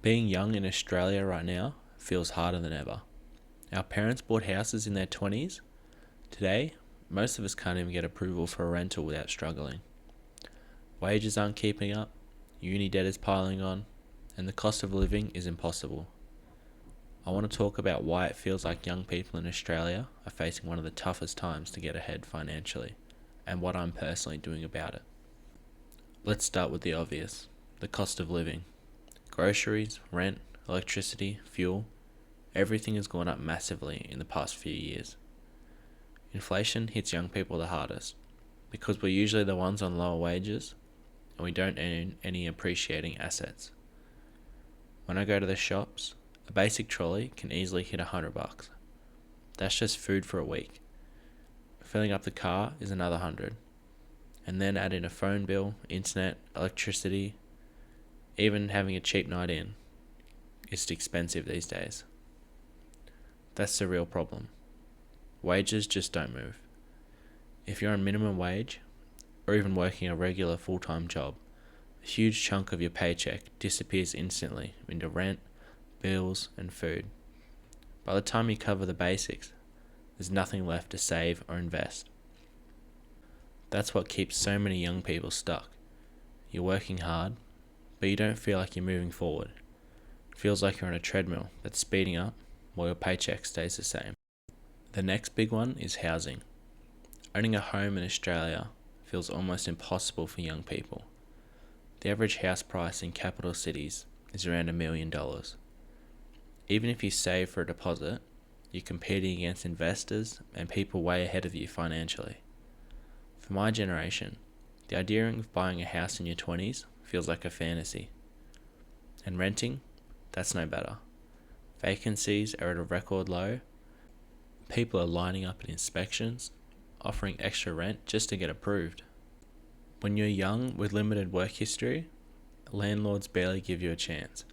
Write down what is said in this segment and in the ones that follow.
Being young in Australia right now feels harder than ever. Our parents bought houses in their 20s. Today, most of us can't even get approval for a rental without struggling. Wages aren't keeping up, uni debt is piling on, and the cost of living is impossible. I want to talk about why it feels like young people in Australia are facing one of the toughest times to get ahead financially, and what I'm personally doing about it. Let's start with the obvious, the cost of living. Groceries, rent, electricity, fuel, everything has gone up massively in the past few years. Inflation hits young people the hardest because we're usually the ones on lower wages and we don't own any appreciating assets. When I go to the shops, a basic trolley can easily hit $100. That's just food for a week. Filling up the car is another 100. And then add in a phone bill, internet, electricity, even having a cheap night in. It's expensive these days. That's the real problem. Wages just don't move. If you're on minimum wage, or even working a regular full-time job, a huge chunk of your paycheck disappears instantly into rent, bills, and food. By the time you cover the basics, there's nothing left to save or invest. That's what keeps so many young people stuck. You're working hard, but you don't feel like you're moving forward. It feels like you're on a treadmill that's speeding up while your paycheck stays the same. The next big one is housing. Owning a home in Australia feels almost impossible for young people. The average house price in capital cities is around $1 million. Even if you save for a deposit, you're competing against investors and people way ahead of you financially. For my generation, the idea of buying a house in your 20s feels like a fantasy. And renting, that's no better. Vacancies are at a record low. People are lining up at inspections, offering extra rent just to get approved. When you're young with limited work history, landlords barely give you a chance.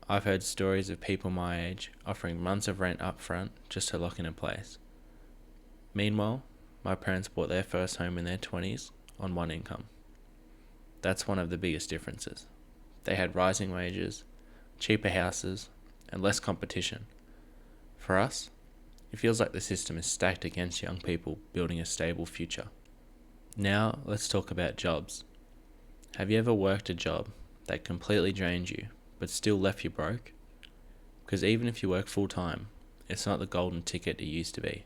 I've heard stories of people my age offering months of rent up front just to lock in a place. Meanwhile, my parents bought their first home in their 20s on one income. That's one of the biggest differences. They had rising wages, cheaper houses, and less competition. For us, it feels like the system is stacked against young people building a stable future. Now, let's talk about jobs. Have you ever worked a job that completely drained you, but still left you broke? Because even if you work full time, it's not the golden ticket it used to be.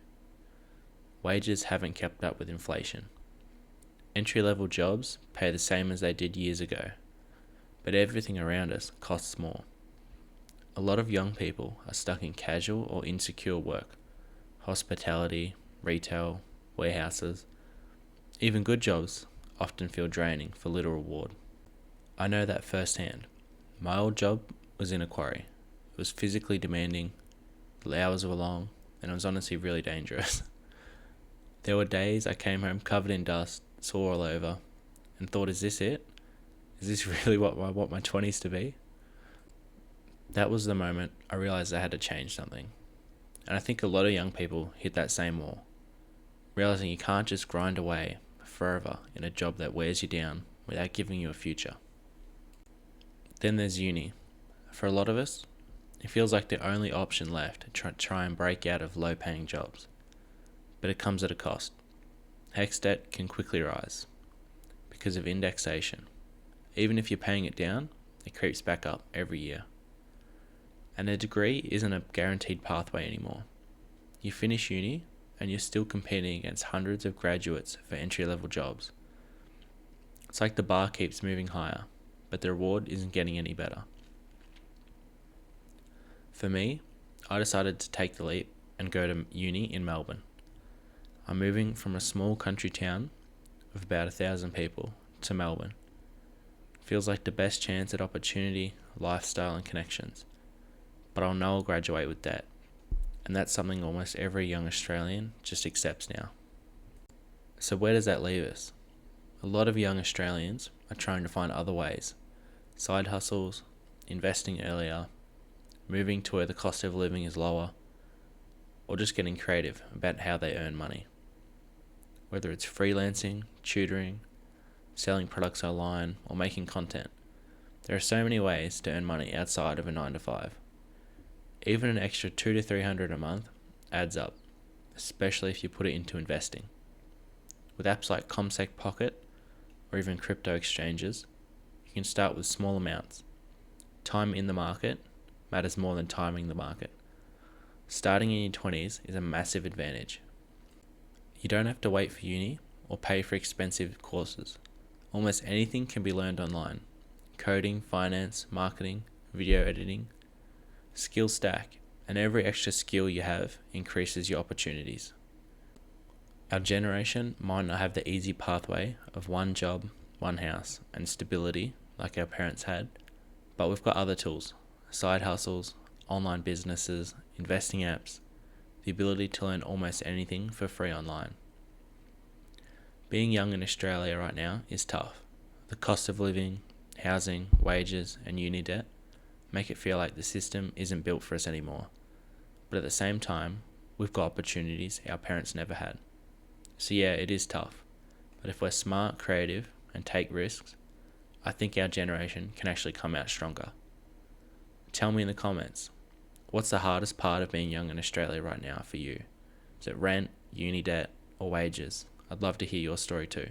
Wages haven't kept up with inflation. Entry-level jobs pay the same as they did years ago, but everything around us costs more. A lot of young people are stuck in casual or insecure work, hospitality, retail, warehouses. Even good jobs often feel draining for little reward. I know that firsthand. My old job was in a quarry. It was physically demanding, the hours were long, and it was honestly really dangerous. There were days I came home covered in dust, sore all over, and thought, is this it? Is this really what I want my 20s to be? That was the moment I realized I had to change something. And I think a lot of young people hit that same wall, realizing you can't just grind away forever in a job that wears you down without giving you a future. Then there's uni. For a lot of us, it feels like the only option left to try and break out of low-paying jobs. But it comes at a cost. HECS debt can quickly rise because of indexation. Even if you're paying it down, it creeps back up every year. And a degree isn't a guaranteed pathway anymore. You finish uni and you're still competing against hundreds of graduates for entry-level jobs. It's like the bar keeps moving higher, but the reward isn't getting any better. For me, I decided to take the leap and go to uni in Melbourne. I'm moving from a small country town of about 1,000 people to Melbourne. Feels like the best chance at opportunity, lifestyle and connections. But I'll know I'll graduate with debt. And that's something almost every young Australian just accepts now. So where does that leave us? A lot of young Australians are trying to find other ways. Side hustles, investing earlier, moving to where the cost of living is lower, or just getting creative about how they earn money. Whether it's freelancing, tutoring, selling products online, or making content, There are so many ways to earn money outside of a 9 to 5. Even an extra 2 to 300 a month adds up, especially if you put it into investing. With apps like CommSec Pocket or even crypto exchanges, you can start with small amounts. Time in the market matters more than timing the market. Starting in your 20s is a massive advantage. You don't have to wait for uni or pay for expensive courses. Almost anything can be learned online. Coding, finance, marketing, video editing, skill stack, and every extra skill you have increases your opportunities. Our generation might not have the easy pathway of one job, one house, and stability like our parents had, but we've got other tools, side hustles, online businesses, investing apps, the ability to learn almost anything for free online. Being young in Australia right now is tough. The cost of living, housing, wages, and uni debt make it feel like the system isn't built for us anymore. But at the same time, we've got opportunities our parents never had. So yeah, it is tough. But if we're smart, creative, and take risks, I think our generation can actually come out stronger. Tell me in the comments, what's the hardest part of being young in Australia right now for you? Is it rent, uni debt, or wages? I'd love to hear your story too.